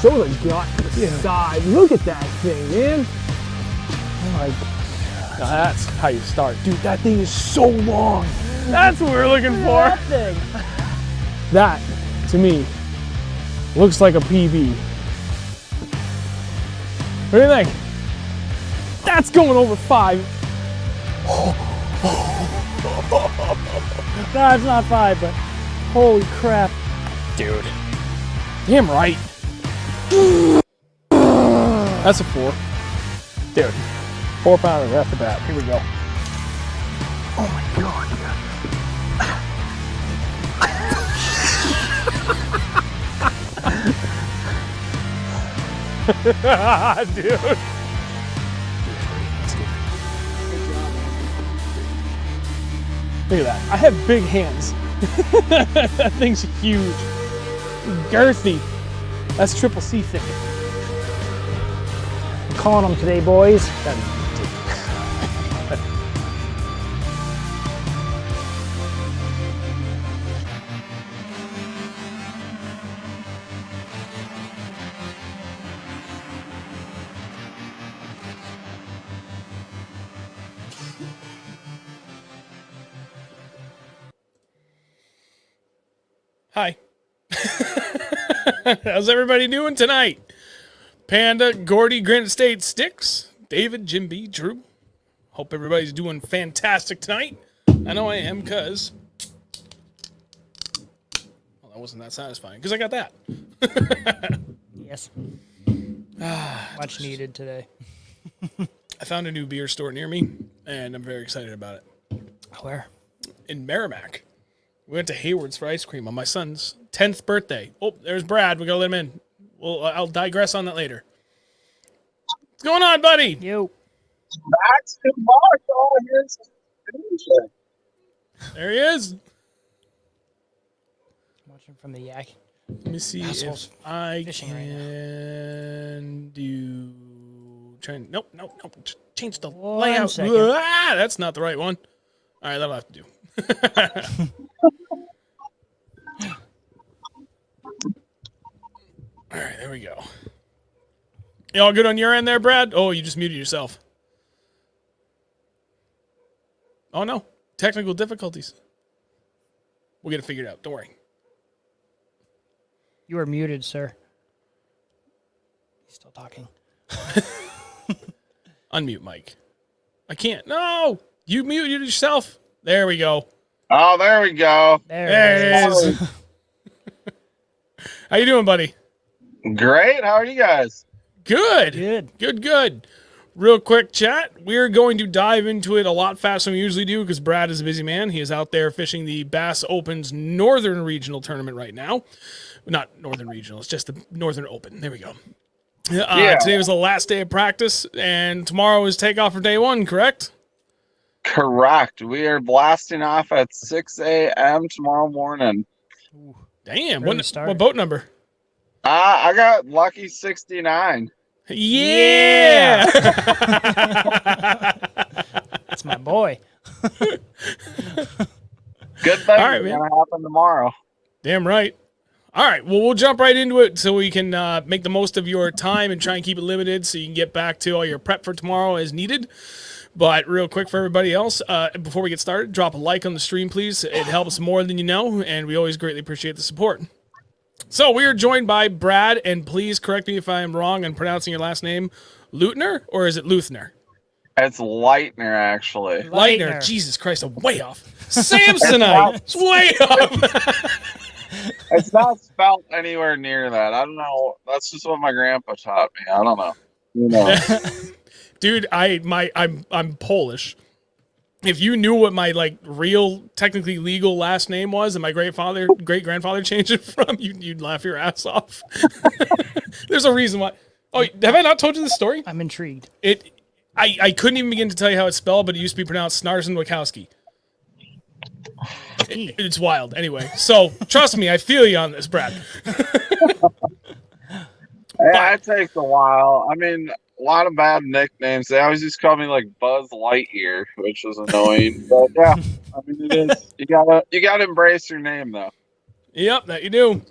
show the gut, the side. Look at that thing, man. Like, now that's how you start. Dude, that thing is so long. That's what we're looking for. That thing. That, to me, looks like a PB. What do you think? That's going over 5. No, it's not 5, but holy crap. Dude. Damn right. That's a 4. Dude. 4 pounder right off the bat. Here we go. Oh my god. Dude. Look at that. I have big hands. That thing's huge. Girthy. That's triple C thick. Calling them today, boys. Hi. How's everybody doing tonight? Panda, Gordy, Granite State, Sticks, David, Jim B, Drew. Hope everybody's doing fantastic tonight. I know I am, because... Well, that wasn't that satisfying, because I got that. Yes. Much needed today. I found a new beer store near me, and I'm very excited about it. Where? In Merrimack. We went to Hayward's for ice cream on my son's 10th birthday. Oh, there's Brad. We gotta let him in. Well, I'll digress on that later. What's going on, buddy? Yo. That's the mark. Oh, here's There he is. Watching from the yak. Let me see Assholes if I fishing can do... Nope. Change the One layout. second. Ah, that's not the right one. All right, that'll have to do. All right, there we go. You all good on your end there, Brad? Oh, you just muted yourself. Oh, no. Technical difficulties. We'll get it figured out. Don't worry. You are muted, sir. He's still talking. Unmute, Mike. I can't. No! You muted yourself. There we go. Oh, there we go. There it is. How you doing, buddy? Great. How are you guys? Good. Good. Real quick chat. We're going to dive into it a lot faster than we usually do because Brad is a busy man. He is out there fishing the Bass Open's Northern Regional Tournament right now. Not Northern Regional. It's just the Northern Open. There we go. Today was the last day of practice, and tomorrow is takeoff for day 1, correct? Correct. We are blasting off at 6 a.m. tomorrow morning. Damn. Early What start. boat number? I got lucky 69. Yeah! That's my boy. Good thing All right, it's man. going to happen tomorrow. Damn right. All right, well, we'll jump right into it so we can make the most of your time and try and keep it limited so you can get back to all your prep for tomorrow as needed. But real quick for everybody else, before we get started, drop a like on the stream, please. It helps more than you know, and we always greatly appreciate the support. So we are joined by Brad, and please correct me if I am wrong in pronouncing your last name. Leuthner, or is it Leuthner? It's Lightner, actually. Lightner. Jesus Christ, I'm way off. Samsonite. It's way off. It's not spelled anywhere near that. I don't know. That's just what my grandpa taught me. I don't know. You know. Dude, I'm Polish. If you knew what my real, technically legal last name was, and my great grandfather changed it from, you'd laugh your ass off. There's a reason why. Oh, have I not told you this story? I'm intrigued. I couldn't even begin to tell you how it's spelled, but it used to be pronounced Snarzen-Wachowski. It's wild. Anyway, so trust me, I feel you on this, Brad. Yeah, it takes a while. I mean, a lot of bad nicknames. They always just call me Buzz Lightyear, which was annoying. But yeah, I mean, it is. You gotta embrace your name though. Yep, that you do.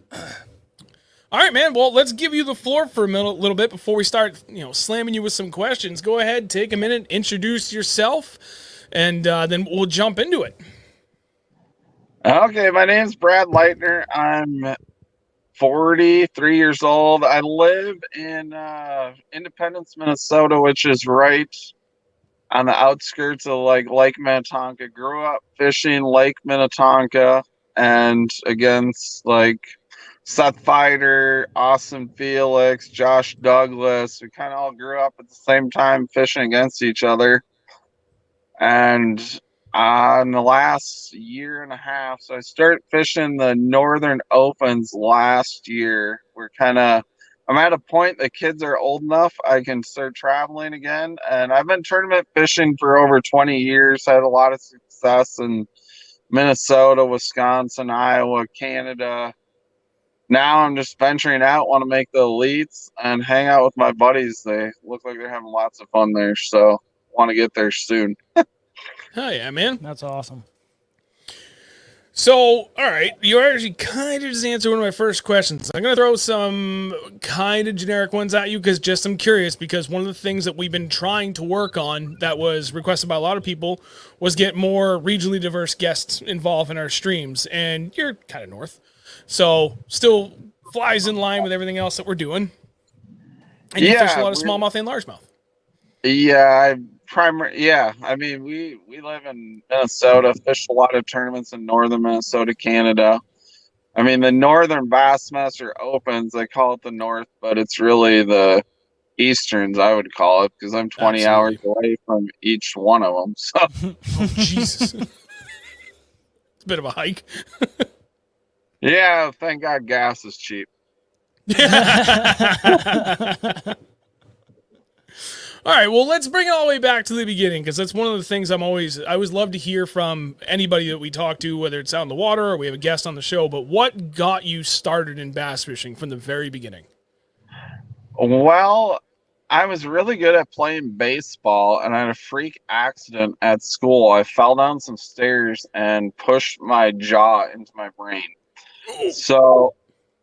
All right, man. Well, let's give you the floor for a little bit before we start, slamming you with some questions. Go ahead, take a minute, introduce yourself, and then we'll jump into it. Okay, my name's Brad Leuthner. I'm 43 years old. I live in Independence, Minnesota, which is right on the outskirts of like Lake Minnetonka. Grew up fishing Lake Minnetonka and against like Seth Feider, Austin Felix, Josh Douglas. We kind of all grew up at the same time fishing against each other. And in the last year and a half, so I started fishing the Northern Opens last year. I'm at a point the kids are old enough I can start traveling again. And I've been tournament fishing for over 20 years. I had a lot of success in Minnesota, Wisconsin, Iowa, Canada. Now I'm just venturing out, want to make the elites and hang out with my buddies. They look like they're having lots of fun there. So want to get there soon. Hell yeah, man. That's awesome. So, all right, you actually kind of just answered one of my first questions. I'm going to throw some kind of generic ones at you because I'm curious, because one of the things that we've been trying to work on that was requested by a lot of people was get more regionally diverse guests involved in our streams. And you're kind of north, so still flies in line with everything else that we're doing. And you fish a lot of smallmouth and largemouth. Yeah, I mean, we live in Minnesota, fish a lot of tournaments in northern Minnesota, Canada. I mean, the Northern Bassmaster Opens, they call it the North, but it's really the Easterns, I would call it, because I'm 20 hours away from each one of them. So, Oh, Jesus. It's a bit of a hike. yeah, thank God gas is cheap. All right, well, let's bring it all the way back to the beginning, because that's one of the things I always love to hear from anybody that we talk to, whether it's out in the water or we have a guest on the show. But what got you started in bass fishing from the very beginning? Well, I was really good at playing baseball, and I had a freak accident at school. I fell down some stairs and pushed my jaw into my brain. So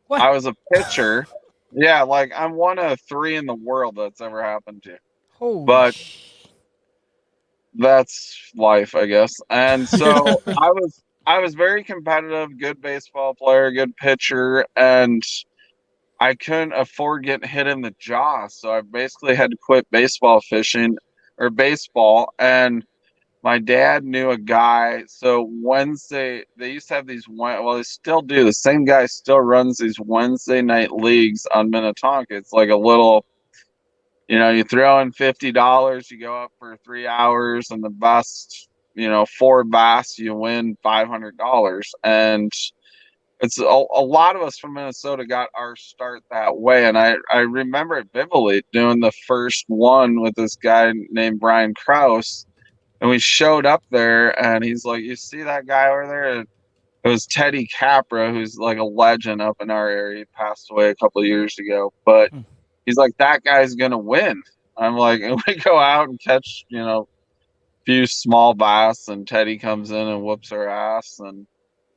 What? I was a pitcher. Yeah, like I'm one of three in the world that's ever happened to. Holy But that's life, I guess. And so I was very competitive, good baseball player, good pitcher, and I couldn't afford getting hit in the jaw. So I basically had to quit baseball fishing or baseball. And my dad knew a guy. So Wednesday, they used to have these, well, they still do. The same guy still runs these Wednesday night leagues on Minnetonka. It's like a little, you throw in $50, you go up for 3 hours, and the best, 4 bass, you win $500. And it's a lot of us from Minnesota got our start that way. And I remember it vividly doing the first one with this guy named Brian Krause. And we showed up there, and he's like, "You see that guy over there?" And it was Teddy Capra, who's like a legend up in our area. He passed away a couple of years ago. But he's like, "That guy's going to win." I'm like, and we go out and catch, a few small bass, and Teddy comes in and whoops our ass. And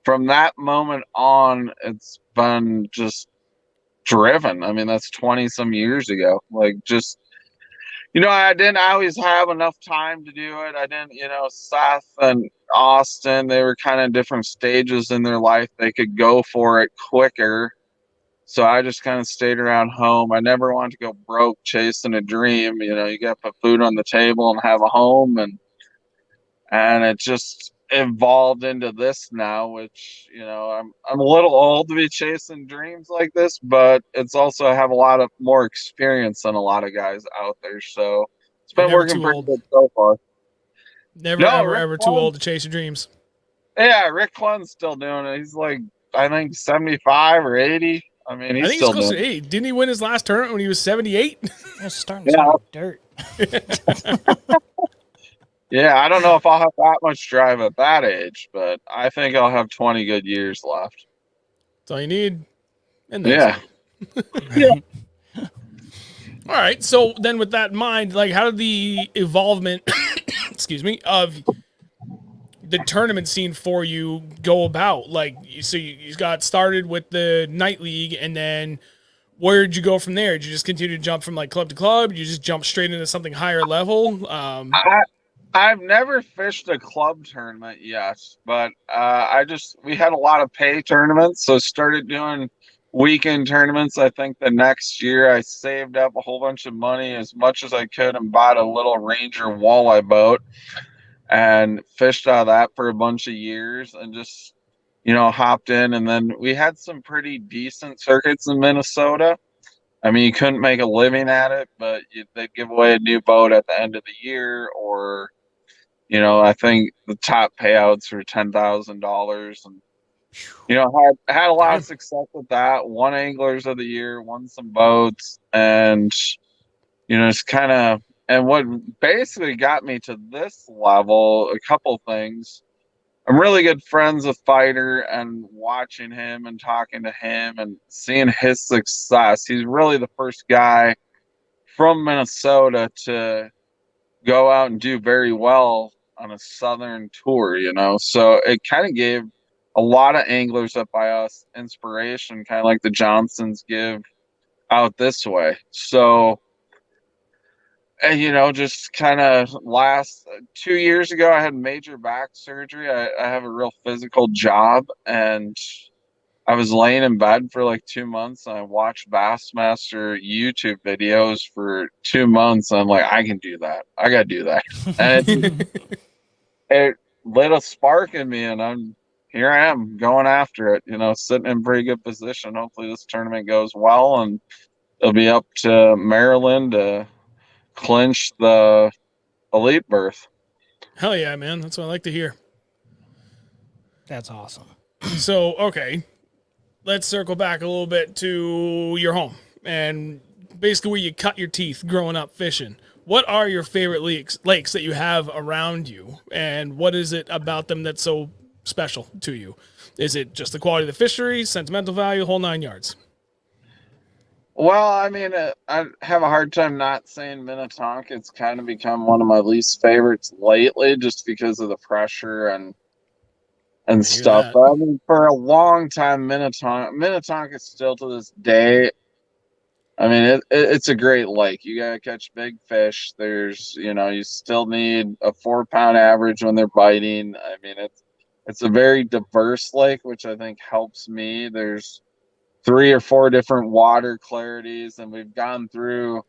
from that moment on, it's been just driven. I mean, that's 20 some years ago. Like, just, I didn't always have enough time to do it. I didn't, Seth and Austin, they were kind of different stages in their life. They could go for it quicker. So I just kind of stayed around home. I never wanted to go broke chasing a dream. You got to put food on the table and have a home. And it just evolved into this now, which I'm a little old to be chasing dreams like this, but it's also I have a lot of more experience than a lot of guys out there, so it's been working pretty good so far. Never ever too old to chase your dreams. Yeah, Rick Clunn's still doing it. He's like, I think 75 or 80. I mean, he's still close doing to 80. Didn't he win his last tournament when he was 78? It's starting to smell like dirt. Yeah, I don't know if I'll have that much drive at that age, but I think I'll have 20 good years left. That's all you need. And yeah. All right. So then with that in mind, like how did the evolvement, excuse me, of the tournament scene for you go about? Like, so you got started with the night league, and then where did you go from there? Did you just continue to jump from like club to club? Did you just jump straight into something higher level? I've never fished a club tournament yet, but we had a lot of pay tournaments, so started doing weekend tournaments. I think the next year I saved up a whole bunch of money, as much as I could, and bought a little Ranger walleye boat and fished out of that for a bunch of years, and just hopped in. And then we had some pretty decent circuits in Minnesota. I mean, you couldn't make a living at it, but they'd give away a new boat at the end of the year, or I think the top payouts were $10,000, and had a lot of success with that. Won Anglers of the Year, won some boats, and it's kind of, and what basically got me to this level, a couple things. I'm really good friends with Fighter, and watching him and talking to him and seeing his success. He's really the first guy from Minnesota to go out and do very well on a southern tour, so it kind of gave a lot of anglers up by us inspiration, kind of like the Johnsons give out this way. So, and just kind of last 2 years ago, I had major back surgery. I have a real physical job, and I was laying in bed for like 2 months, and I watched Bassmaster YouTube videos for 2 months. And I'm like, I can do that. I got to do that. And it lit a spark in me, and here I am going after it, sitting in pretty good position. Hopefully this tournament goes well, and it'll be up to Maryland to clinch the elite berth. Hell yeah, man. That's what I like to hear. That's awesome. So, okay, let's circle back a little bit to your home and basically where you cut your teeth growing up fishing. What are your favorite lakes that you have around you, and what is it about them that's so special to you? Is it just the quality of the fishery, sentimental value, the whole 9 yards? Well, I mean, I have a hard time not saying Minnetonka. It's kind of become one of my least favorites lately, just because of the pressure and stuff. That. But I mean, for a long time, Minnetonka still to this day. I mean, it's a great lake. You gotta catch big fish. There's, you still need a 4-pound average when they're biting. I mean, it's a very diverse lake, which I think helps me. There's 3 or 4 different water clarities, and we've gone through,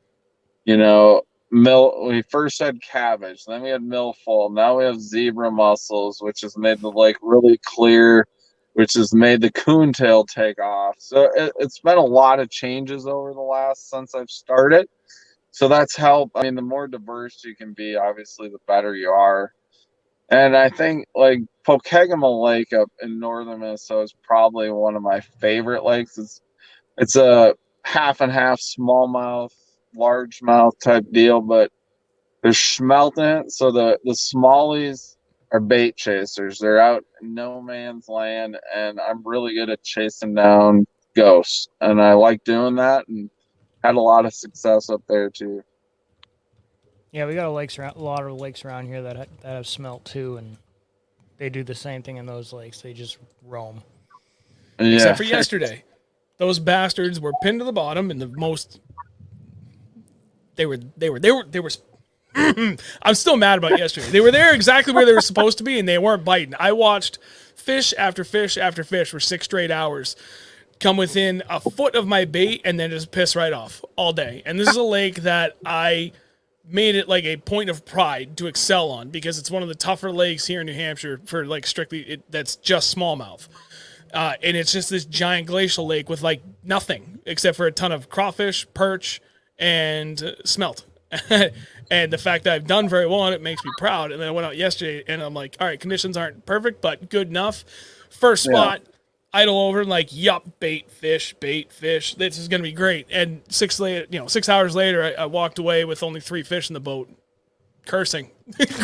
we first had cabbage, then we had milfoil, now we have zebra mussels, which has made the lake really clear, which has made the coontail take off. So it's been a lot of changes over the last, since I've started. So that's helped. I mean, the more diverse you can be, obviously, the better you are. And I think like Pokegama Lake up in northern Minnesota is probably one of my favorite lakes. It's a half and half smallmouth, largemouth type deal, but there's smelt in it. So the smallies are bait chasers. They're out in no man's land, and I'm really good at chasing down ghosts, and I like doing that, and had a lot of success up there too. Yeah, we got a lot of lakes around here that have smelt too, and they do the same thing in those lakes. They just roam. Yeah. Except for yesterday. Those bastards were pinned to the bottom in the most. They were. I'm still mad about yesterday. They were there exactly where they were supposed to be, and they weren't biting. I watched fish after fish after fish for 6 straight hours come within a foot of my bait and then just piss right off all day. And this is a lake that I made it like a point of pride to excel on, because it's one of the tougher lakes here in New Hampshire for like strictly that's just smallmouth. And it's just this giant glacial lake with like nothing except for a ton of crawfish, perch, and smelt. And the fact that I've done very well on it makes me proud. And then I went out yesterday and I'm like, all right, conditions aren't perfect, but good enough. First spot, idle over, like, yup, bait, fish. This is going to be great. And 6 hours later, I walked away with only 3 fish in the boat, cursing.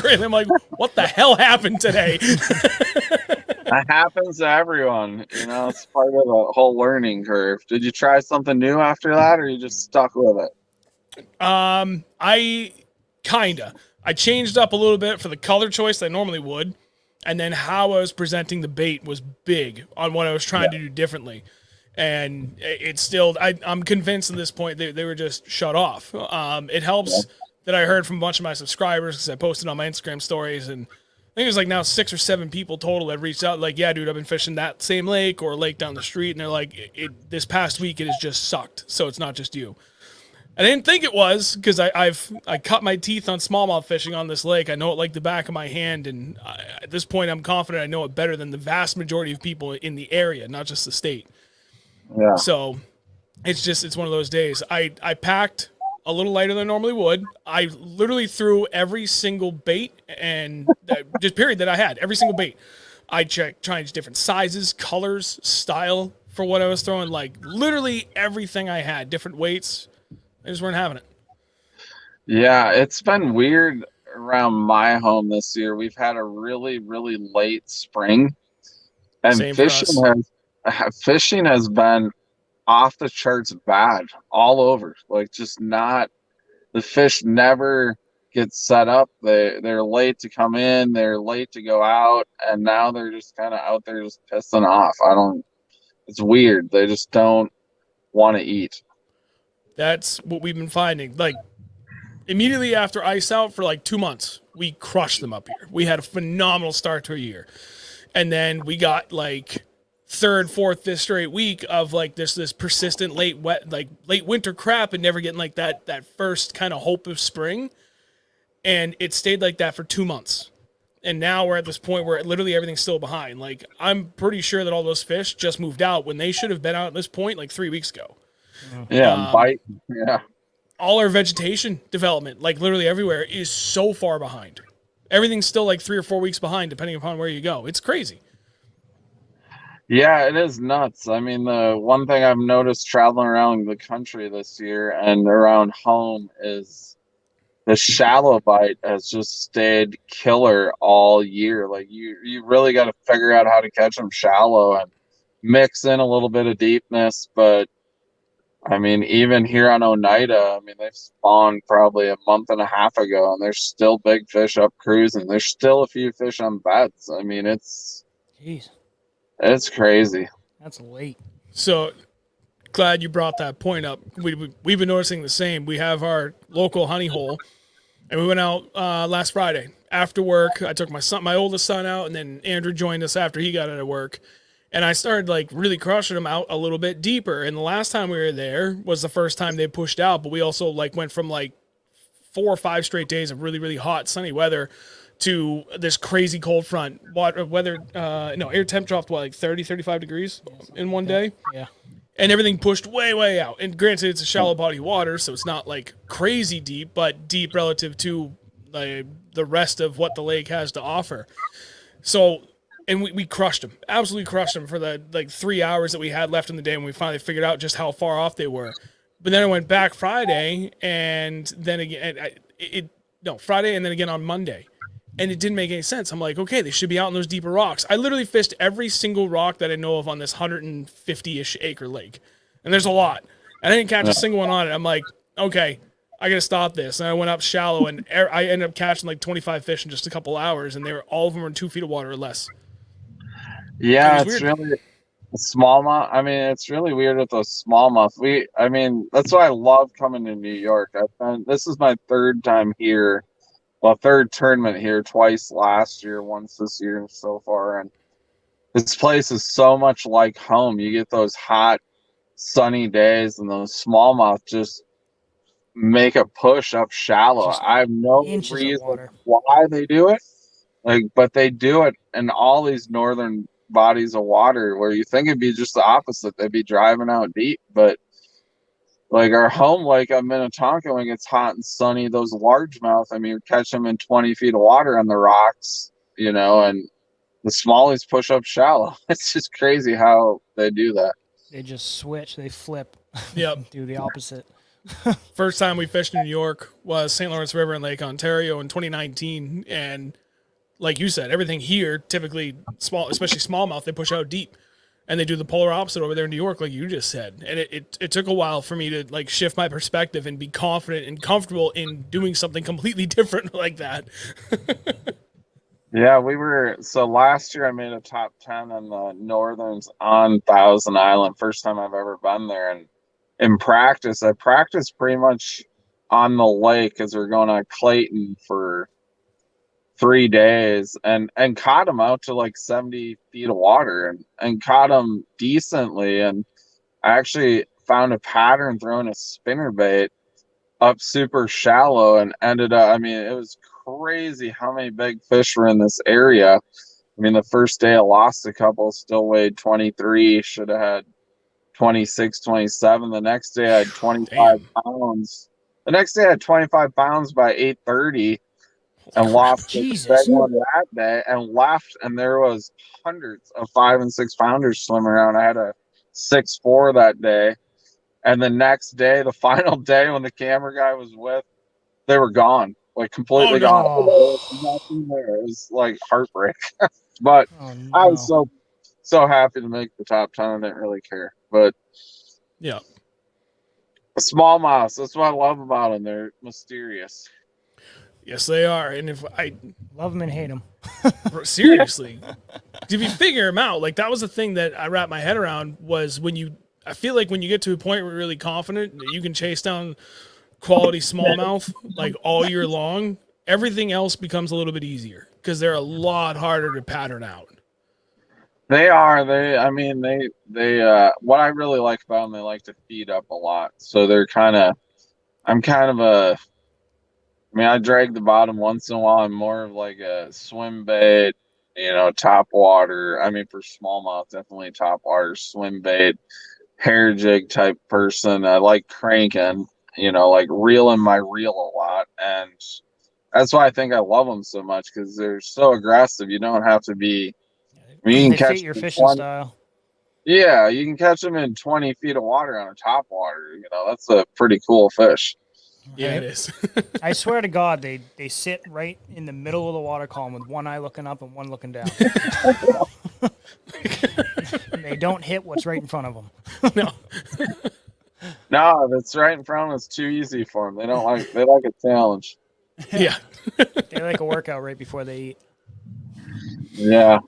I'm like, what the hell happened today? That happens to everyone. It's part of the whole learning curve. Did you try something new after that, or you just stuck with it? I changed up a little bit for the color choice that I normally would. And then how I was presenting the bait was big on what I was trying to do differently. and it's still, I'm convinced at this point they were just shut off. It helps that I heard from a bunch of my subscribers because I posted on my Instagram stories, and I think there's like now 6 or 7 people total that reached out like, yeah, dude, I've been fishing that same lake or a lake down the street, and they're like, this past week it has just sucked, so it's not just you. I didn't think it was because I cut my teeth on smallmouth fishing on this lake. I know it like the back of my hand, and at this point, I'm confident I know it better than the vast majority of people in the area, not just the state. Yeah. So it's one of those days. I packed a little lighter than I normally would. I literally threw every single bait and just period that I had, every single bait. I tried different sizes, colors, style for what I was throwing, like literally everything I had, different weights. They just weren't having it. Yeah, it's been weird around my home this year. We've had a really, really late spring, and Same for us. fishing has been off the charts bad all over. Like just not the fish never get set up. They're late to come in, they're late to go out, and now they're just kind of out there just pissing off. It's weird. They just don't want to eat. That's what we've been finding. Like immediately after ice out for like 2 months, we crushed them up here. We had a phenomenal start to a year. And then we got like third, fourth, this straight week of like this persistent late winter crap and never getting like that first kind of hope of spring. And it stayed like that for 2 months. And now we're at this point where literally everything's still behind. Like I'm pretty sure that all those fish just moved out when they should have been out at this point like 3 weeks ago. Yeah, bite. Yeah. All our vegetation development, like literally everywhere, is so far behind. Everything's still like 3 or 4 weeks behind, depending upon where you go. It's crazy. Yeah, it is nuts. I mean, the one thing I've noticed traveling around the country this year and around home is the shallow bite has just stayed killer all year. Like you really got to figure out how to catch them shallow and mix in a little bit of deepness, but I mean, even here on Oneida, I mean, they spawned probably a month and a half ago, and there's still big fish up cruising. There's still a few fish on beds. I mean, Jeez, it's crazy. that's late. So glad you brought that point up. We've been noticing the same. We have our local honey hole, and we went out last Friday after work. I took my oldest son out, and then Andrew joined us after he got out of work. And I started like really crushing them out a little bit deeper. And the last time we were there was the first time they pushed out. But we also like went from like 4 or 5 straight days of really, really hot, sunny weather to this crazy cold front. Air temp dropped like 30, 35 degrees in one day. Yeah. And everything pushed way, way out. And granted, it's a shallow body of water, so it's not like crazy deep, but deep relative to the rest of what the lake has to offer. So, and we crushed them, absolutely crushed them for the like 3 hours that we had left in the day when we finally figured out just how far off they were. But then I went back Friday and then again, Friday and then again on Monday. And it didn't make any sense. I'm like, okay, they should be out in those deeper rocks. I literally fished every single rock that I know of on this 150-ish acre lake. And there's a lot. And I didn't catch a single one on it. I'm like, okay, I got to stop this. And I went up shallow and I ended up catching like 25 fish in just a couple hours. And all of them were in 2 feet of water or less. Yeah, It was it's weird. really smallmouth. I mean, it's really weird with those smallmouth. I mean, that's why I love coming to New York. This is my third time here. Well, third tournament here, twice last year, once this year so far. And this place is so much like home. You get those hot, sunny days, and those smallmouth just make a push up shallow. Just I have no inches of reason water. why they do it. But they do it in all these northern bodies of water where you think it'd be just the opposite. They'd be driving out deep, but like our home lake of Minnetonka, when it gets hot and sunny, those largemouth, I mean, you catch them in 20 feet of water on the rocks, and the smallies push up shallow. It's just crazy how they do that. They just switch. They flip. Yep. Do the opposite. First time we fished in New York was St. Lawrence River in Lake Ontario in 2019. And like you said, everything here, typically small, especially smallmouth, they push out deep. And they do the polar opposite over there in New York, like you just said. And it took a while for me to like shift my perspective and be confident and comfortable in doing something completely different like that. Yeah, so last year I made a top 10 in the Northerns on Thousand Island. First time I've ever been there. And in practice, I practiced pretty much on the lake because we're going to Clayton for 3 days and caught them out to like 70 feet of water and caught them decently. And I actually found a pattern throwing a spinner bait up super shallow and ended up, I mean, it was crazy how many big fish were in this area. I mean, the first day I lost a couple, still weighed 23, should have had 26, 27. The next day I had 25 Damn. pounds. The next day I had 25 pounds by 8:30 and Holy crap. lost the big Jesus. one that day and left. And there was hundreds of 5 and 6 pounders swimming around. I had a 6'4" that day. And the next day, the final day when the camera guy was with, they were gone, like Oh completely gone. no. There was Oh, nothing there. It was like heartbreak. But oh I was no. so happy to make the top 10. I didn't really care. But Yeah. smallmouths, that's what I love about them. They're mysterious. Yes, they are. And if I Love them and hate them. seriously, if you figure them out, like that was the thing that I wrapped my head around was when you. I feel like when you get to a point where you're really confident that you can chase down quality smallmouth like all year long, everything else becomes a little bit easier because they're a lot harder to pattern out. They are. I mean, what I really like about them, they like to feed up a lot. So I'm kind of I mean, I drag the bottom once in a while. I'm more of like a swim bait, top water. I mean, for smallmouth, definitely top water, swim bait, hair jig type person. I like cranking, like reeling my reel a lot. And that's why I think I love them so much because they're so aggressive. You don't have to be, I mean, you can They fit catch your them in fishing 20, style. yeah, you can catch them in 20 feet of water on a top water. That's a pretty cool fish. Yeah, it is. I swear to God, they sit right in the middle of the water column with one eye looking up and one looking down. And they don't hit what's right in front of them. No. No, if it's right in front of them, it's too easy for them. They like a challenge. Yeah. They like a workout right before they eat. Yeah.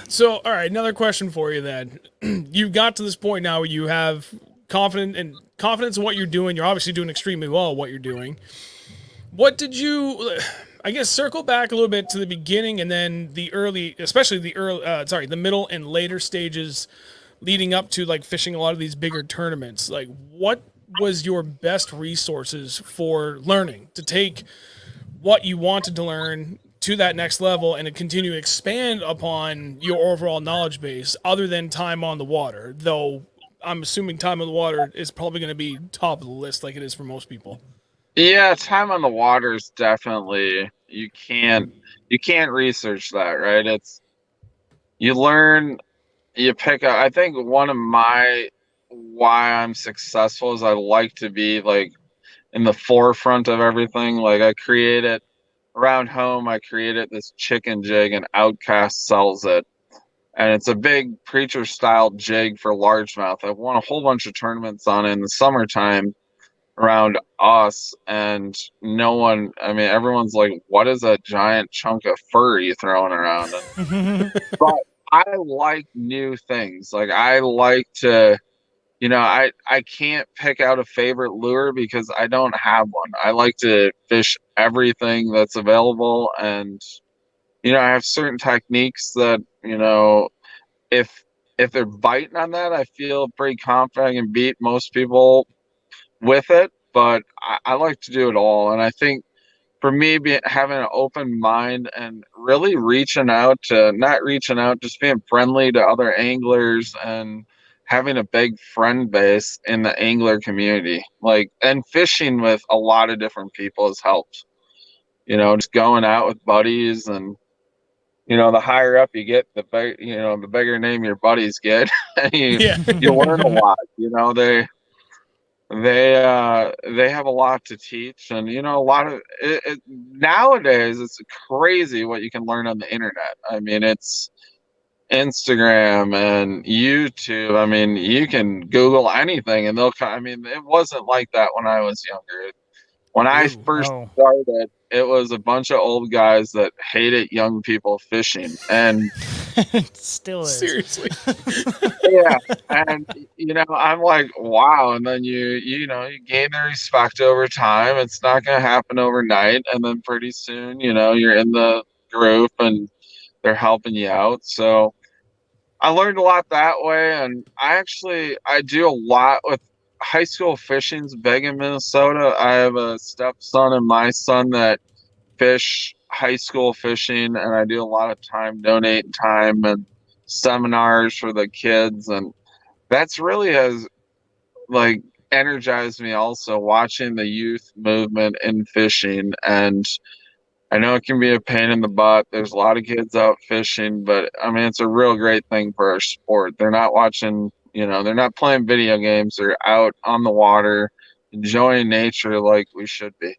So, all right, another question for you then. You got to this point now where you have confidence in what you're doing. You're obviously doing extremely well at what you're doing. What did you, I guess, circle back a little bit to the beginning and then especially the middle and later stages leading up to like fishing a lot of these bigger tournaments. Like, what was your best resources for learning to take what you wanted to learn to that next level and to continue to expand upon your overall knowledge base other than time on the water? Though I'm assuming time on the water is probably going to be top of the list like it is for most people. Yeah, time on the water is definitely you can't research that, right? You learn, you pick up. I think one of my why I'm successful is I like to be like in the forefront of everything. Like I created around home, I created this chicken jig and Outcast sells it. And it's a big preacher style jig for largemouth. I've won a whole bunch of tournaments on it in the summertime around us, and no one, I mean, everyone's like, what is a giant chunk of fur you throwing around? But I like new things. Like I like to, I can't pick out a favorite lure because I don't have one. I like to fish everything that's available, and I have certain techniques that, if they're biting on that, I feel pretty confident I can beat most people with it. But I like to do it all, and I think for me, having an open mind and really not reaching out, just being friendly to other anglers and having a big friend base in the angler community, like, and fishing with a lot of different people has helped. Just going out with buddies, and the higher up you get, the bigger name your buddies get. And Yeah. you learn a lot. They have a lot to teach, and a lot of nowadays it's crazy what you can learn on the internet. I mean, it's Instagram and YouTube. I mean, you can Google anything and I mean, it wasn't like that when I was younger. When I Ew. first Oh, started, it was a bunch of old guys that hated young people fishing. And it still is. Seriously. yeah, and I'm like, wow. And then you gain their respect over time. It's not going to happen overnight. And then pretty soon, you're in the group and they're helping you out. So I learned a lot that way. And I do a lot with high school fishing's big in Minnesota. I have a stepson and my son that fish high school fishing, and I do a lot of time donating time and seminars for the kids, and that's really has like energized me also watching the youth movement in fishing. And I know it can be a pain in the butt. There's a lot of kids out fishing, but I mean it's a real great thing for our sport. They're not watching, they're not playing video games. They're out on the water enjoying nature like we should be.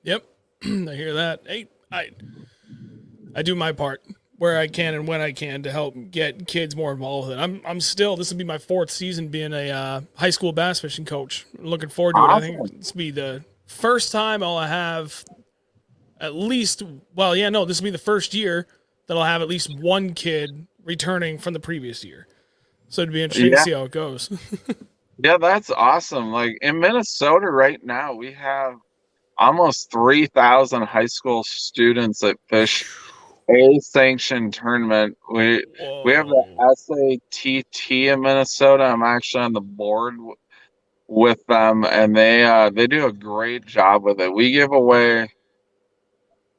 Yep. I hear that. Hey, I do my part where I can and when I can to help get kids more involved with it. I'm still, this will be my 4th season being a high school bass fishing coach. I'm looking forward to it. I think Awesome. this will be the first time I'll have at least, well, yeah, no, this will be the first year that I'll have at least one kid returning from the previous year. So it'd be interesting to Yeah. see how it goes. Yeah, that's awesome. Like in Minnesota right now, we have almost 3,000 high school students that fish a sanctioned tournament. We have the Whoa. SATT in Minnesota. I'm actually on the board with them, and they do a great job with it. We give away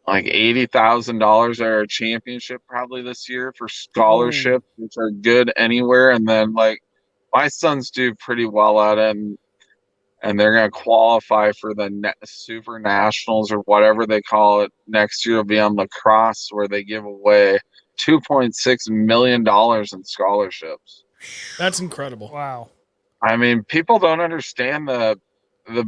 like $80,000 at our championship probably this year for Whoa. scholarships, which are good anywhere. And then like my sons do pretty well at it, and they're going to qualify for the super nationals or whatever they call it next year. Will be on lacrosse, where they give away $2.6 million in scholarships. That's incredible. wow. I mean, people don't understand the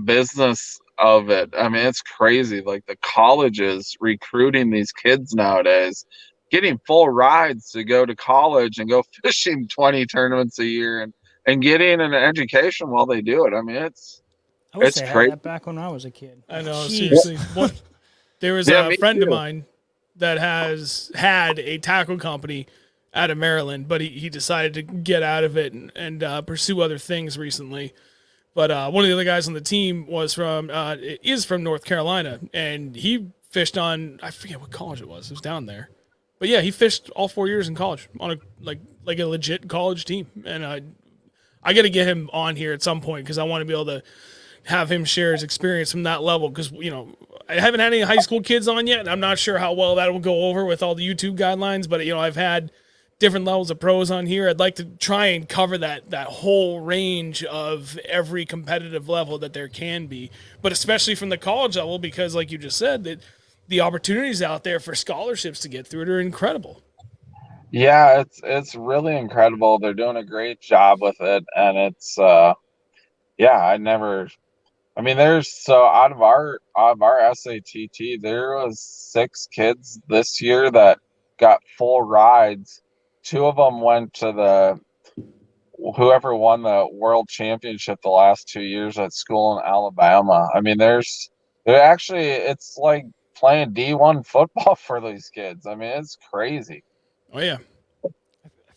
business of it. I mean, it's crazy. Like the colleges recruiting these kids nowadays, getting full rides to go to college and go fishing 20 tournaments a year, and getting an education while they do it. I mean, I wish it's they had crazy. that back when I was a kid. I know, Jeez. seriously. There was Yeah, a me friend of too. mine that has had a tackle company out of Maryland, but he decided to get out of it and pursue other things recently. But one of the other guys on the team is from North Carolina, and he fished on, I forget what college it was. It was down there. But yeah, he fished all 4 years in college on a legit college team, and I got to get him on here at some point because I want to be able to have him share his experience from that level, because I haven't had any high school kids on yet, and I'm not sure how well that will go over with all the YouTube guidelines. But I've had different levels of pros on here. I'd like to try and cover that whole range of every competitive level that there can be, but especially from the college level, because like you just said, that the opportunities out there for scholarships to get through it are incredible. Yeah, it's really incredible. They're doing a great job with it, and it's yeah, I mean, there's so out of our SATT, there was 6 kids this year that got full rides. 2 of them went to whoever won the world championship the last 2 years at school in Alabama. I mean, it's like playing D1 football for these kids. I mean, it's crazy. Oh yeah. I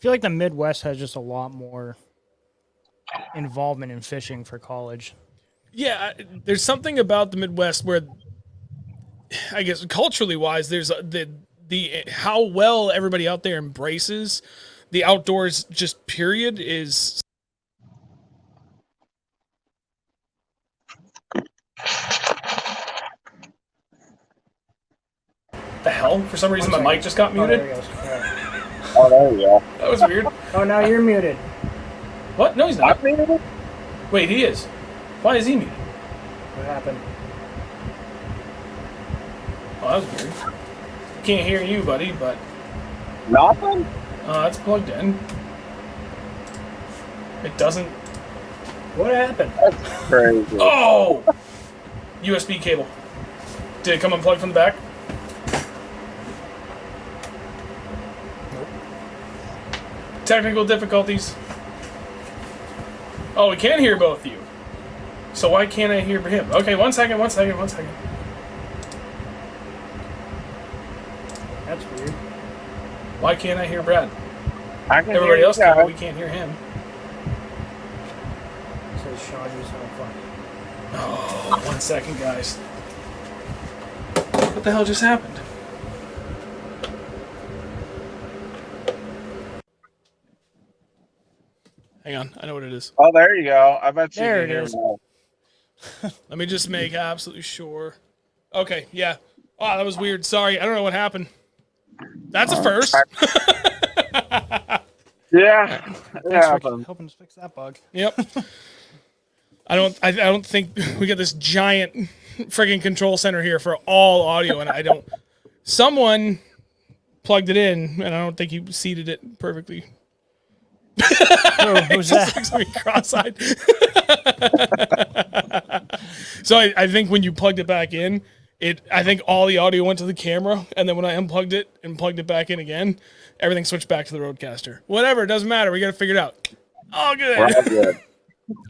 feel like the Midwest has just a lot more involvement in fishing for college. Yeah, there's something about the Midwest where, I guess culturally wise, there's the how well everybody out there embraces the outdoors. Just period is the hell. For some reason, my mic just got Oh, there muted. he goes. All right. Oh, there you go. That was weird. Oh, now you're muted. What? No, he's not. I mean, Wait, he is. Why is he muted? What happened? Oh, that was weird. Can't hear you, buddy, but nothing. it's plugged in. It doesn't. What happened? That's crazy. Oh! USB cable. Did it come unplugged from the back? Nope. Technical difficulties. Oh, we can hear both of you. So why can't I hear him? Okay, one second. That's weird. Why can't I hear Brad? I can Everybody hear else you can, but guys. we can't hear him. Says Sean, you sound funny. Oh, 1 second, guys. What the hell just happened? Hang on, I know what it is. Oh, there you go. I bet you There can it hear is. me. Let me just make absolutely sure. Okay, yeah. Oh, that was weird. Sorry, I don't know what happened. That's a first. Yeah, it Thanks for happens. helping us fix that bug. Yep. I don't think we got this giant friggin' control center here for all audio, and I don't. Someone plugged it in, and I don't think you seated it perfectly. Who's that? Looks at me cross-eyed. So I think when you plugged it back in, I think all the audio went to the camera, and then when I unplugged it and plugged it back in again, everything switched back to the Rodecaster. Whatever, it doesn't matter. We got to figure it out. All good. We're all good.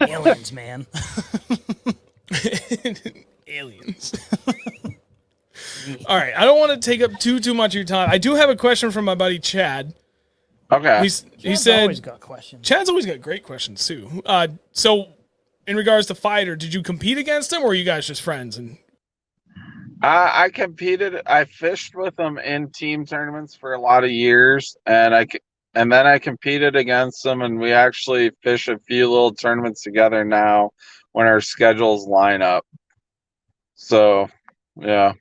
Aliens, man. Aliens. All right, I don't want to take up too much of your time. I do have a question from my buddy Chad. Okay. He Chad's said, always got questions. Chad's always got great questions too. So, in regards to Fighter, did you compete against him, or were you guys just friends? And I competed. I fished with them in team tournaments for a lot of years, and then I competed against them, and we actually fish a few little tournaments together now when our schedules line up. So, yeah.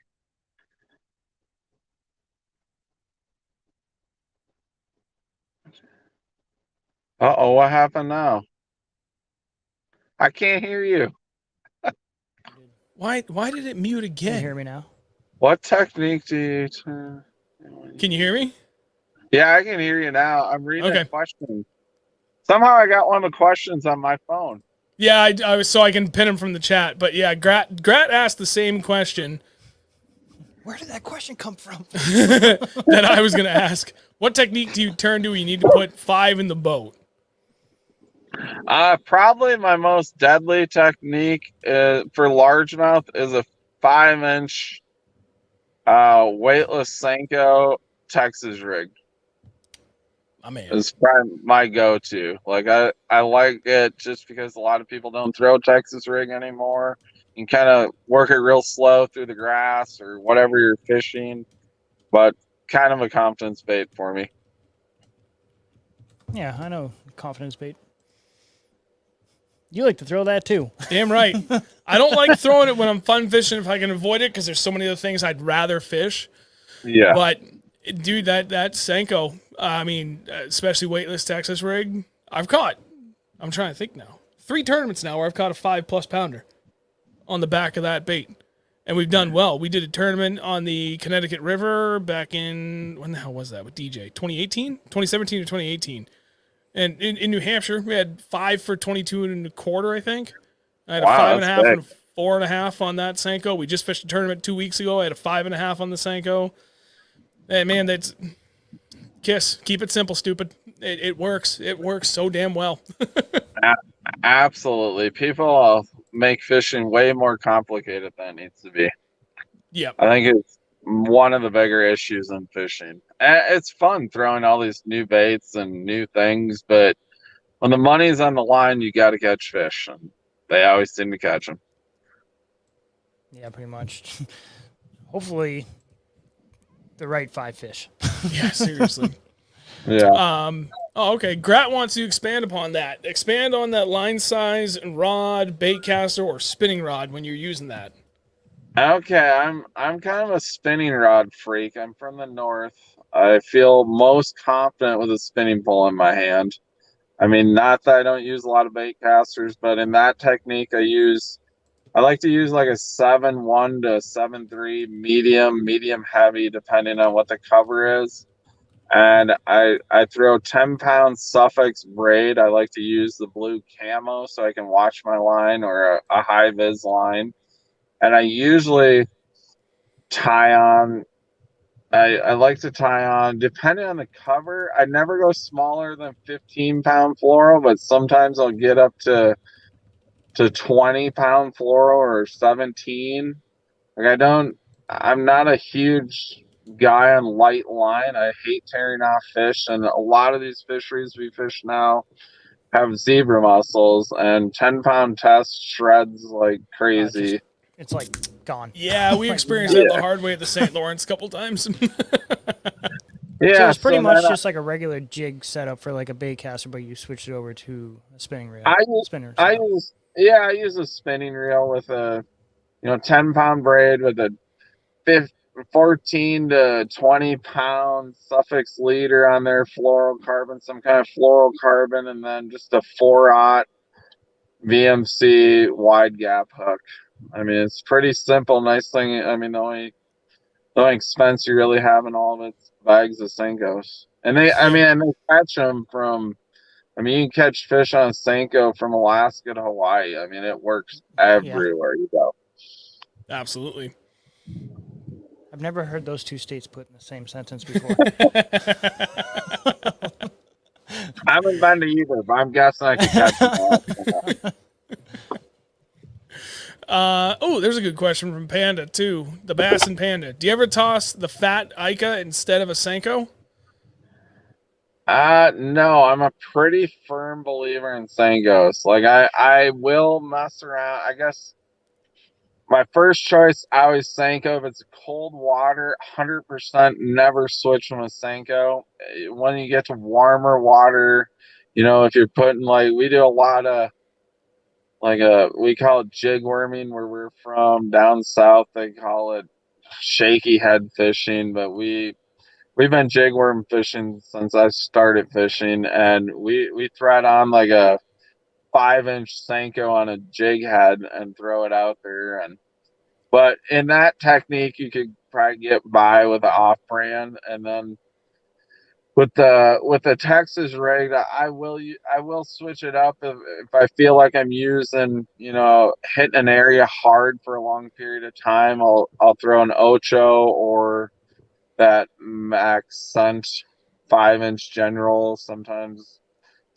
Uh-oh, what happened now? I can't hear you. why did it mute Can you again? hear me now? What technique do you turn? Can you hear me? Yeah, I can hear you now. I'm reading Okay. a question. Somehow I got one of the questions on my phone. Yeah, I was so I can pin him from the chat. But yeah, Grat asked the same question Where did that question come from? that I was going to ask. What technique do you turn to when you need to put 5 in the boat? Probably my most deadly technique for largemouth is a 5-inch weightless Senko Texas rig. I mean, Is probably my go-to. Like I like it just because a lot of people don't throw Texas rig anymore. You can kind of work it real slow through the grass or whatever you're fishing, but kind of a confidence bait for me. Yeah, I know. Confidence bait. You like to throw that too. damn right. I don't like throwing it when I'm fun fishing if I can avoid it because there's so many other things I'd rather fish. Yeah. But dude, that Senko, I mean, especially weightless Texas rig, I've caught. I'm trying to think now. 3 tournaments now where I've caught a 5+ pounder on the back of that bait, and we've done well. We did a tournament on the Connecticut River back in when the hell was that with DJ? 2017 or 2018. And in New Hampshire, we had 5 for 22 and a quarter, I think. I had Wow, a 5.5 that's and a 4.5 on that Senko. We just fished a tournament 2 weeks ago. I had a 5.5 on the Senko. Hey, man, that's Kiss. Keep it simple, stupid. It works. It works so damn well. Absolutely. People make fishing way more complicated than it needs to be. Yep. I think it's one of the bigger issues in fishing. It's fun throwing all these new baits and new things, but when the money's on the line, you got to catch fish, and they always seem to catch them. Yeah, pretty much. Hopefully, the right 5 fish. Yeah, seriously. Yeah. Oh, okay. Grat wants to expand upon that. Expand on that line size, rod, bait caster, or spinning rod when you're using that. Okay, I'm kind of a spinning rod freak. I'm from the north. I feel most confident with a spinning pole in my hand. I mean, not that I don't use a lot of bait casters, but in that technique, I like to use like a 7.1 to 7.3 medium heavy, depending on what the cover is. And I throw 10-pound Suffix braid. I like to use the blue camo so I can watch my line, or a high vis line. And I usually tie on. I like to tie on, depending on the cover. I never go smaller than 15-pound fluoro, but sometimes I'll get up to to 20-pound fluoro or 17. Like I'm not a huge guy on light line. I hate tearing off fish, and a lot of these fisheries we fish now have zebra mussels, and 10-pound test shreds like crazy. It's like gone. Yeah, we Like, experienced no. that the hard way at the St. Lawrence a couple times. Yeah, So it's pretty much then just like a regular jig setup for like a bait caster, but you switch it over to a spinning reel. I use, Spinner. I Setup. use, yeah, I use a spinning reel with a 10-pound braid with a 14 to 20-pound suffix leader on there, fluorocarbon, some kind of fluorocarbon, and then just a 4/0 VMC wide gap hook. I mean, it's pretty simple. Nice thing. I mean, the only expense you really have in all of it's bags of Senkos. And they catch them from, you can catch fish on Senko from Alaska to Hawaii. I mean, it works everywhere you go. Absolutely. I've never heard those two states put in the same sentence before. I haven't been to either, but I'm guessing I could catch them all. There's a good question from Panda too. The Bass and Panda. Do you ever toss the fat Ica instead of a Senko? No, I'm a pretty firm believer in Senkos. Like I will mess around. I guess my first choice, I always Senko. If it's cold water, 100% never switch from a Senko. When you get to warmer water, if you're putting we do a lot of we call it jig worming where we're from down south. They call it shaky head fishing, but we've been jig worm fishing since I started fishing, and we thread on like a 5-inch Senko on a jig head and throw it out there. But in that technique, you could probably get by with an off-brand, and then with the Texas rig, I will switch it up if I feel like I'm using hitting an area hard for a long period of time. I'll throw an Ocho or that Max Scent 5-inch General. Sometimes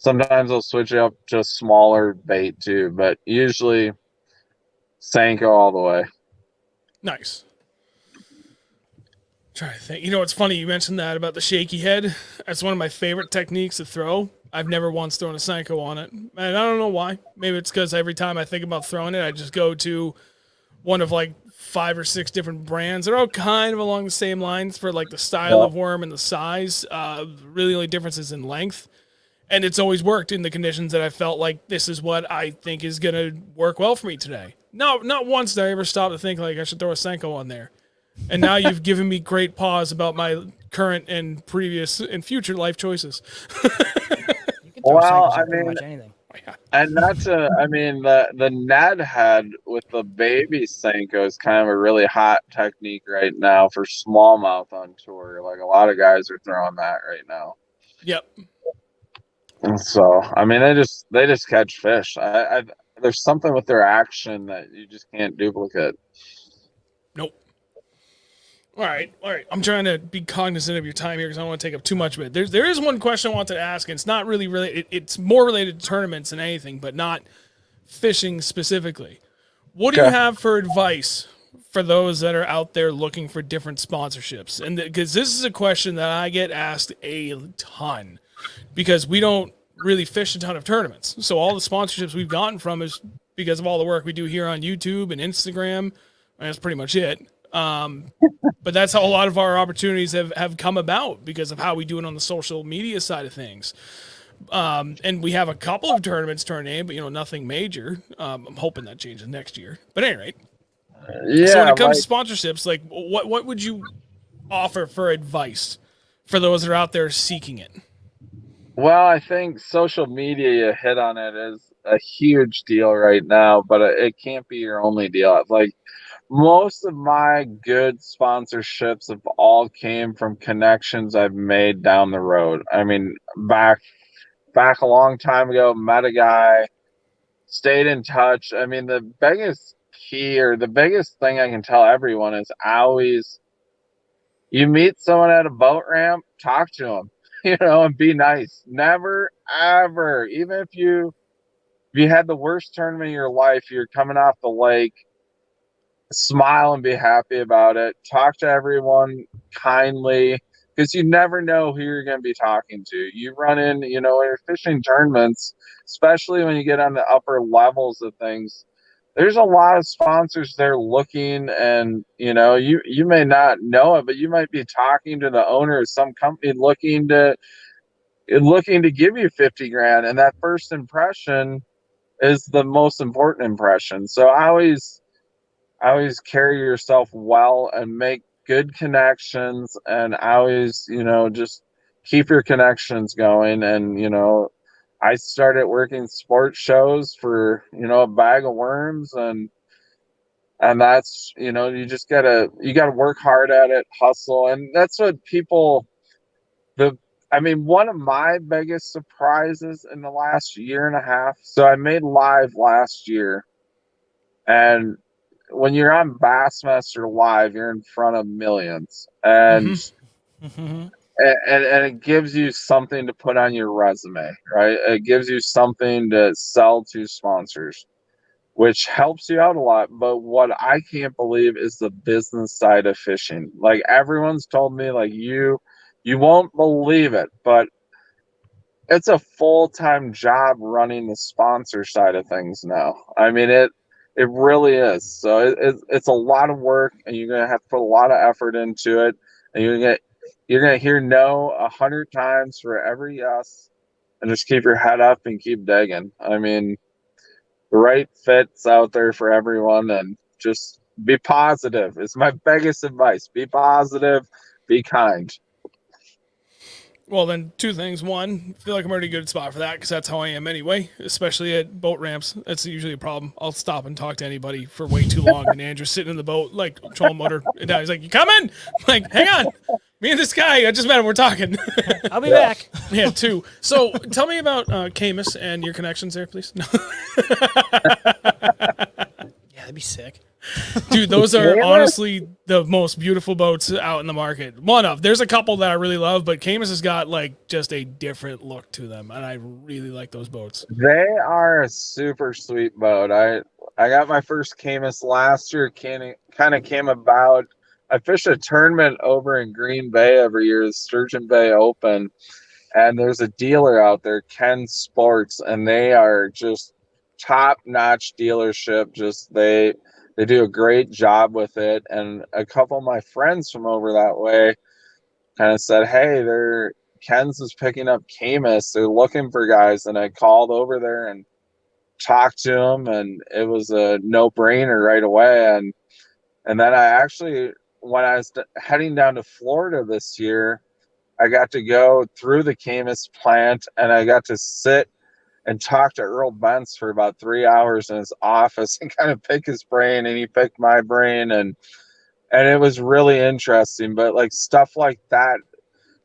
I'll switch it up to smaller bait too, but usually Senko all the way. Nice. Trying to think. It's funny you mentioned that about the shaky head. That's one of my favorite techniques to throw. I've never once thrown a Senko on it, and I don't know why. Maybe it's because every time I think about throwing it, I just go to one of like 5 or 6 different brands. They're all kind of along the same lines for like the style of worm and the size. Really, only difference is in length, and it's always worked in the conditions that I felt like this is what I think is gonna work well for me today. No, not once did I ever stop to think like I should throw a Senko on there. And now you've given me great pause about my current and previous and future life choices. You can throw Senkos on pretty much anything. And that's the Ned head with the baby Senko is kind of a really hot technique right now for smallmouth on tour. Like a lot of guys are throwing that right now. Yep. And so they just catch fish. There's something with their action that you just can't duplicate. Nope. All right. I'm trying to be cognizant of your time here because I don't want to take up too much of it. There is one question I wanted to ask, and it's not really related. It's more related to tournaments than anything, but not fishing specifically. What do you have for advice for those that are out there looking for different sponsorships? And because this is a question that I get asked a ton, because we don't really fish a ton of tournaments. So all the sponsorships we've gotten from is because of all the work we do here on YouTube and Instagram. And that's pretty much it. But that's how a lot of our opportunities have come about because of how we do it on the social media side of things. And we have a couple of tournaments to our name, but nothing major. I'm hoping that changes next year. But anyway, so when it comes to sponsorships, like what would you offer for advice for those that are out there seeking it? Well, I think social media, you hit on it, is a huge deal right now, but it can't be your only deal. Like most of my good sponsorships have all came from connections I've made down the road. I mean, back a long time ago, met a guy, stayed in touch. I mean, the biggest key or the biggest thing I can tell everyone is always you meet someone at a boat ramp, talk to them, and be nice. Never, ever, even if you if you had the worst tournament of your life, you're coming off the lake, smile and be happy about it. Talk to everyone kindly, because you never know who you're going to be talking to. You run in, when you're fishing tournaments, especially when you get on the upper levels of things, there's a lot of sponsors there looking, and you may not know it, but you might be talking to the owner of some company looking to give you 50 grand, and that first impression is the most important impression. So I always carry yourself well and make good connections, and I always, just keep your connections going. And I started working sports shows for a bag of worms, and that's you gotta work hard at it, hustle, and that's what people the I mean, one of my biggest surprises in the last year and a half. So I made live last year, and when you're on Bassmaster Live, you're in front of millions, and Mm-hmm. and it gives you something to put on your resume, right? It gives you something to sell to sponsors, which helps you out a lot. But what I can't believe is the business side of fishing. Like, everyone's told me, like, you won't believe it, but it's a full-time job running the sponsor side of things now. I mean, it really is. So it's a lot of work, and you're gonna have to put a lot of effort into it, and you're gonna hear no 100 times for every yes, and just keep your head up and keep digging. I mean, the right fit's out there for everyone, and just be positive. It's my biggest advice. Be positive, be kind. Well, then two things. One, I feel like I'm already good spot for that because that's how I am anyway, especially at boat ramps. That's usually a problem. I'll stop and talk to anybody for way too long, and Andrew's sitting in the boat, like, trolling motor, and he's like, "You coming?" I'm like, "Hang on, me and this guy, I just met him. We're talking." I'll be Yeah. back. Yeah, two. So tell me about Camus and your connections there, please. No. Yeah, that'd be sick. Dude, those are Camus? honestly the most beautiful boats out in the market. There's a couple that I really love, but Camus has got like just a different look to them, and I really like those boats. They are a super sweet boat. I got my first Camus last year. Kind of came about. I fish a tournament over in Green Bay every year, the Sturgeon Bay Open, and there's a dealer out there, Ken Sports, and they are just top notch dealership. Just they do a great job with it. And a couple of my friends from over that way kind of said, "Hey, Ken's is picking up Camus. They're looking for guys." And I called over there and talked to him, and it was a no brainer right away. And then I actually, when I was heading down to Florida this year, I got to go through the Camus plant, and I got to sit and talk to Earl Bentz for about 3 hours in his office and kind of pick his brain, and he picked my brain, and it was really interesting. But like stuff like that,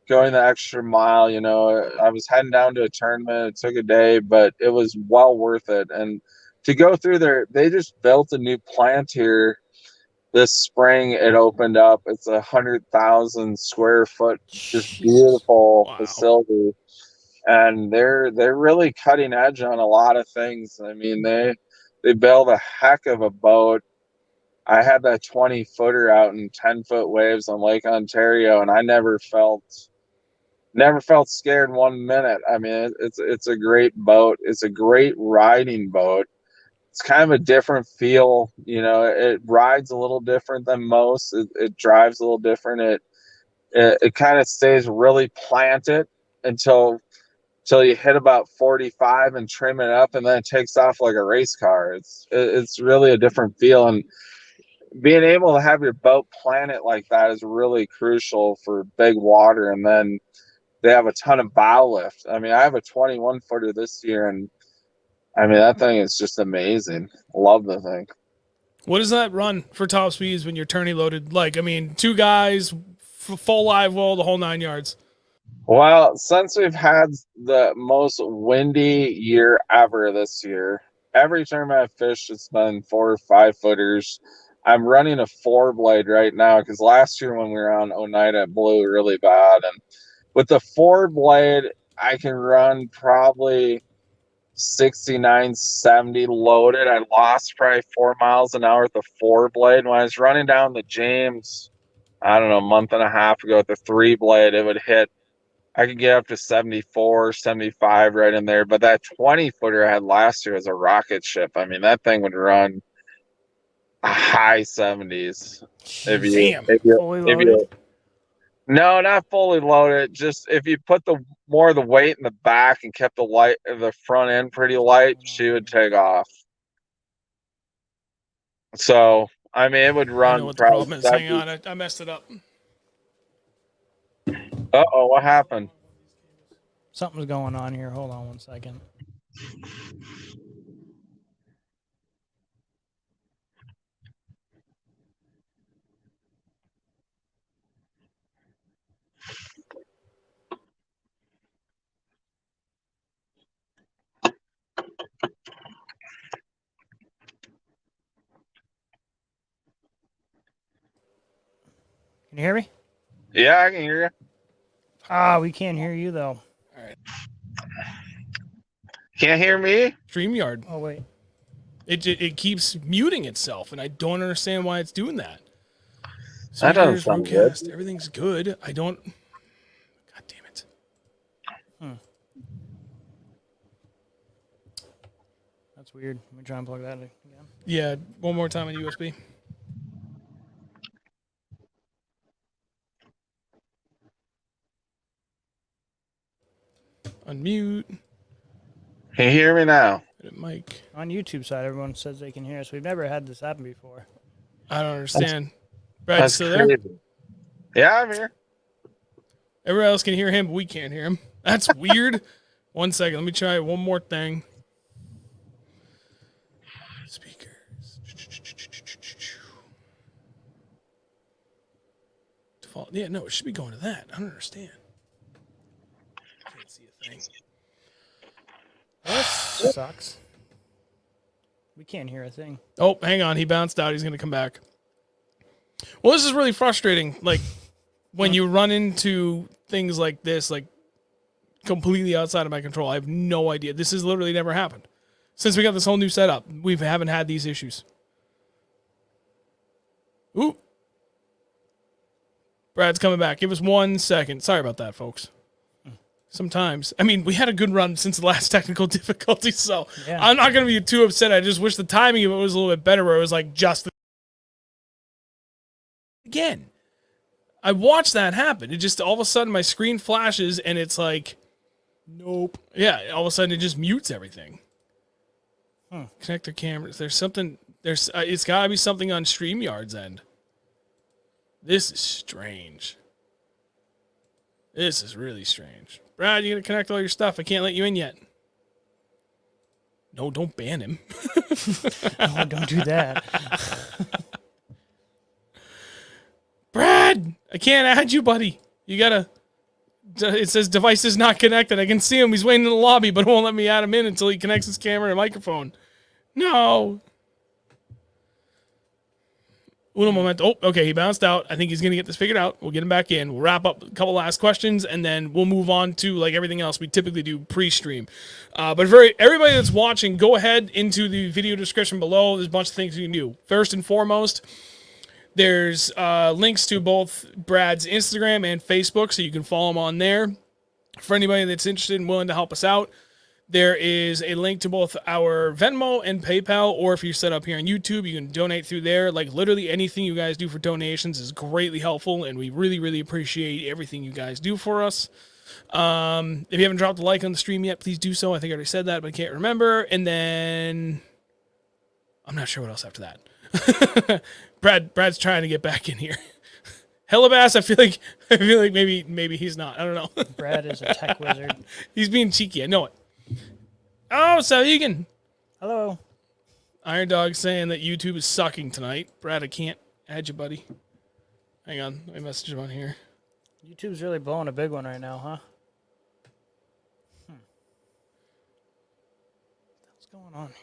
going the extra mile, I was heading down to a tournament. It took a day, but it was well worth it. And to go through there, they just built a new plant here this spring. It opened up. It's 100,000 square foot, just Jesus. beautiful Wow. facility, and they're really cutting edge on a lot of things. I mean, they build a heck of a boat. I had that 20-footer out in 10-foot waves on Lake Ontario, and I never felt scared 1 minute. I mean, it's a great boat. It's a great riding boat. It's kind of a different feel. It rides a little different than most. It drives a little different. It kind of stays really planted until you hit about 45 and trim it up, and then it takes off like a race car. It's really a different feel, and being able to have your boat planet like that is really crucial for big water. And then they have a ton of bow lift. I mean, I have a 21-footer this year, and I mean, that thing is just amazing. Love the thing. What does that run for top speeds when you're tourney loaded? Like, I mean, two guys, full live well, the whole 9 yards. Well, since we've had the most windy year ever this year, every tournament I've fished, it's been 4 or 5 footers. I'm running a 4 blade right now because last year when we were on Oneida, it blew really bad. And with the 4 blade, I can run probably 69, 70 loaded. I lost probably 4 miles an hour with the 4-blade. When I was running down the James, I don't know, a month and a half ago with the 3-blade, it would hit. I could get up to 74, 75 right in there. But that 20-footer I had last year was a rocket ship. I mean, that thing would run high 70s. If Jeez. you, Damn. if you, Fully if loaded? you, no, not fully loaded. Just if you put the more of the weight in the back and kept the front end pretty light, she would take off. So I mean, it would I know run what the probably problem is. Hang 70. on, I messed it up. Uh-oh, what happened? Something's going on here. Hold on 1 second. Can you hear me? Yeah, I can hear you. Ah, we can't hear you though. All right. Can't hear me? StreamYard. Oh wait. It keeps muting itself, and I don't understand why it's doing that. That doesn't Speakers, sound good. Rootcast, everything's good. I don't. God damn it. That's weird. Let me try and plug that in again. Yeah, one more time on USB. Unmute. Can you hear me now? Mic. On YouTube side, everyone says they can hear us. We've never had this happen before. I don't understand. Brad, you That's still crazy. there? Yeah, I'm here. Everyone else can hear him, but we can't hear him. That's weird. 1 second. Let me try one more thing. Speakers. Default. Yeah, no, it should be going to that. I don't understand. Can't see a thing. This sucks. We can't hear a thing. Oh, hang on. He bounced out. He's going to come back. Well, this is really frustrating. Like, when you run into things like this, like, completely outside of my control, I have no idea. This has literally never happened. Since we got this whole new setup, we haven't had these issues. Ooh. Brad's coming back. Give us 1 second. Sorry about that, folks. Sometimes. I mean, we had a good run since the last technical difficulty, so Yeah. I'm not going to be too upset. I just wish the timing of it was a little bit better, where it was like just again. I watched that happen. It just all of a sudden my screen flashes and it's like, nope. Yeah, all of a sudden it just mutes everything. Connector cameras. There's something. There's. It's got to be something on StreamYard's end. This is strange. This is really strange. Brad, you gotta connect all your stuff. I can't let you in yet. No, don't ban him. No, don't do that. Brad, I can't add you, buddy. You gotta. It says device is not connected. I can see him. He's waiting in the lobby, but it won't let me add him in until he connects his camera and microphone. No. Uno momento. Oh, okay, he bounced out. I think he's going to get this figured out. We'll get him back in. We'll wrap up a couple last questions, and then we'll move on to, like, everything else we typically do pre-stream. But for everybody that's watching, go ahead into the video description below. There's a bunch of things you can do. First and foremost, there's links to both Brad's Instagram and Facebook, so you can follow him on there. For anybody that's interested and willing to help us out, there is a link to both our Venmo and PayPal, or if you're set up here on YouTube, you can donate through there. Like, literally anything you guys do for donations is greatly helpful, and we really, really appreciate everything you guys do for us. If you haven't dropped a like on the stream yet, please do so. I think I already said that, but I can't remember. And then I'm not sure what else after that. Brad's trying to get back in here. Hellabass, I feel like maybe he's not. I don't know. Brad is a tech wizard. He's being cheeky. I know it. Oh, so Egan. Hello. Iron Dog saying that YouTube is sucking tonight. Brad, I can't add you, buddy. Hang on. Let me message him on here. YouTube's really blowing a big one right now, huh? What's going on here?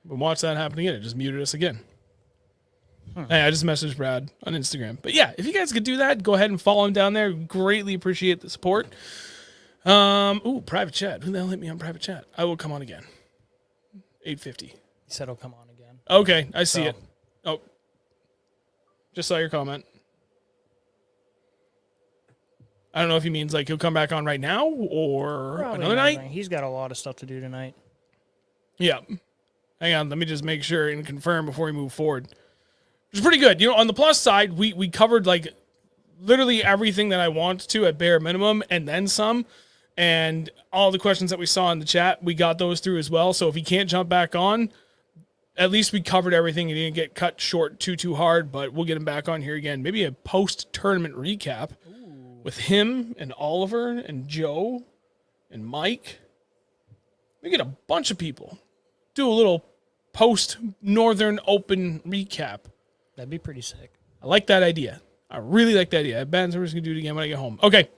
But watch that happen again. It just muted us again. Hey, I just messaged Brad on Instagram. But yeah, if you guys could do that, go ahead and follow him down there. Greatly appreciate the support. Private chat. Who the hell hit me on private chat? I will come on again. 8:50. He said he'll come on again. Okay, I see it. Oh, just saw your comment. I don't know if he means like he'll come back on right now or Probably another night. He's got a lot of stuff to do tonight. Yeah. Hang on, let me just make sure and confirm before we move forward. Which is pretty good. You know, on the plus side, we covered like literally everything that I want to at bare minimum and then some. And all the questions that we saw in the chat, we got those through as well. So if he can't jump back on, at least we covered everything. He didn't get cut short too hard, but we'll get him back on here again. Maybe a post-tournament recap with him and Oliver and Joe and Mike. We get a bunch of people. Do a little post-Northern Open recap. That'd be pretty sick. I like that idea. I really like that idea. Ben's going to do it again when I get home. Okay.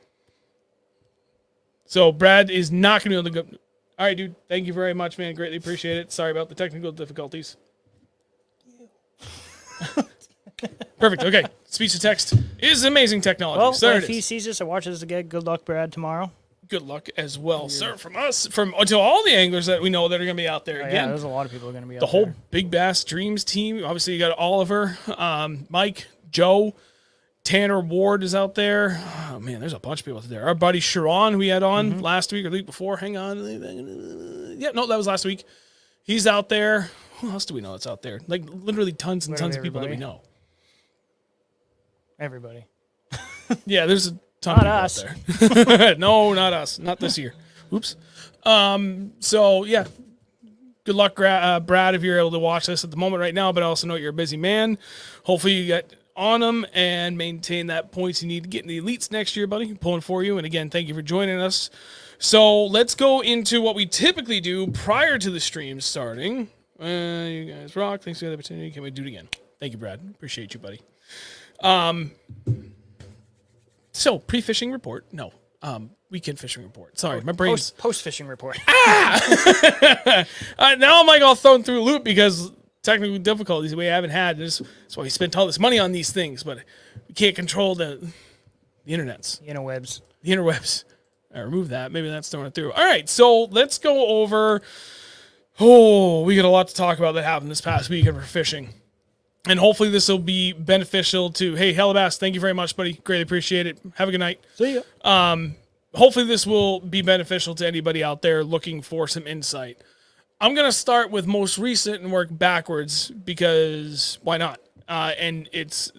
So Brad is not going to be able to go. All right, dude. Thank you very much, man. Greatly appreciate it. Sorry about the technical difficulties. Perfect. Okay. Speech to text is amazing technology. Well, so if he sees this or watches this again, good luck, Brad, tomorrow. Good luck as well, sir. From us, to all the anglers that we know that are going to be out there again. Yeah, there's a lot of people going to be out there. The whole there. Big Bass Dreams team. Obviously, you got Oliver, Mike, Joe, Tanner Ward is out there. Oh, man, there's a bunch of people out there. Our buddy Sharon, who we had on last week or the week before. Hang on. Yeah, no, that was last week. He's out there. Who else do we know that's out there? Like, literally tons and tons of people that we know. Everybody. Yeah, there's a ton Not of us. people out there. No, not us. Not this year. Oops. So, yeah. Good luck, Brad, if you're able to watch this at the moment right now, but I also know you're a busy man. Hopefully you get on them and maintain that points you need to get in the elites next year, buddy. Pulling for you. And again, thank you for joining us. So let's go into what we typically do prior to the stream starting. You guys rock. Thanks for the opportunity. Can we do it again? Thank you, Brad. Appreciate you, buddy. So pre-fishing report. No. Weekend fishing report. Sorry, my brain's post-fishing report. Now I'm like all thrown through a loop because technical difficulties we haven't had. That's why we spent all this money on these things, but we can't control the internets. The interwebs. The interwebs. I remove that. Maybe that's throwing it through. All right, so let's go over. Oh, we got a lot to talk about that happened this past weekend for fishing. And hopefully this will be beneficial to, hey, Hellabass, thank you very much, buddy. Greatly appreciate it. Have a good night. See ya. Hopefully this will be beneficial to anybody out there looking for some insight. I'm going to start with most recent and work backwards because why not? And it's,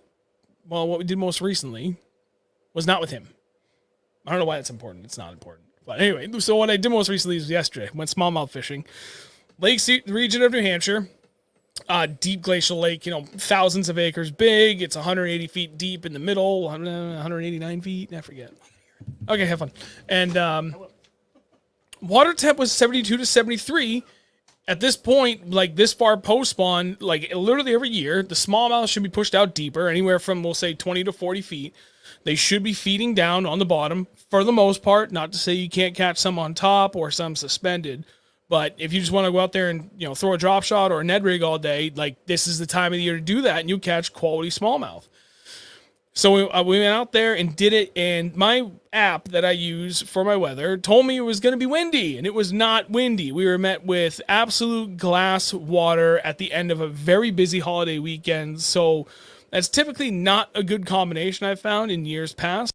well, what we did most recently was not with him. I don't know why it's important. It's not important. But anyway, so what I did most recently was yesterday. Went smallmouth fishing. Lake region of New Hampshire. Deep glacial lake, thousands of acres big. It's 180 feet deep in the middle, 189 feet. I forget. Okay, have fun. And water temp was 72 to 73. At this point, like this far post spawn, like literally every year, the smallmouth should be pushed out deeper, anywhere from, we'll say, 20 to 40 feet. They should be feeding down on the bottom for the most part. Not to say you can't catch some on top or some suspended. But if you just want to go out there and, throw a drop shot or a Ned rig all day, like this is the time of the year to do that and you'll catch quality smallmouth. So we went out there and did it, and my app that I use for my weather told me it was going to be windy, and it was not windy. We were met with absolute glass water at the end of a very busy holiday weekend, so that's typically not a good combination I've found in years past.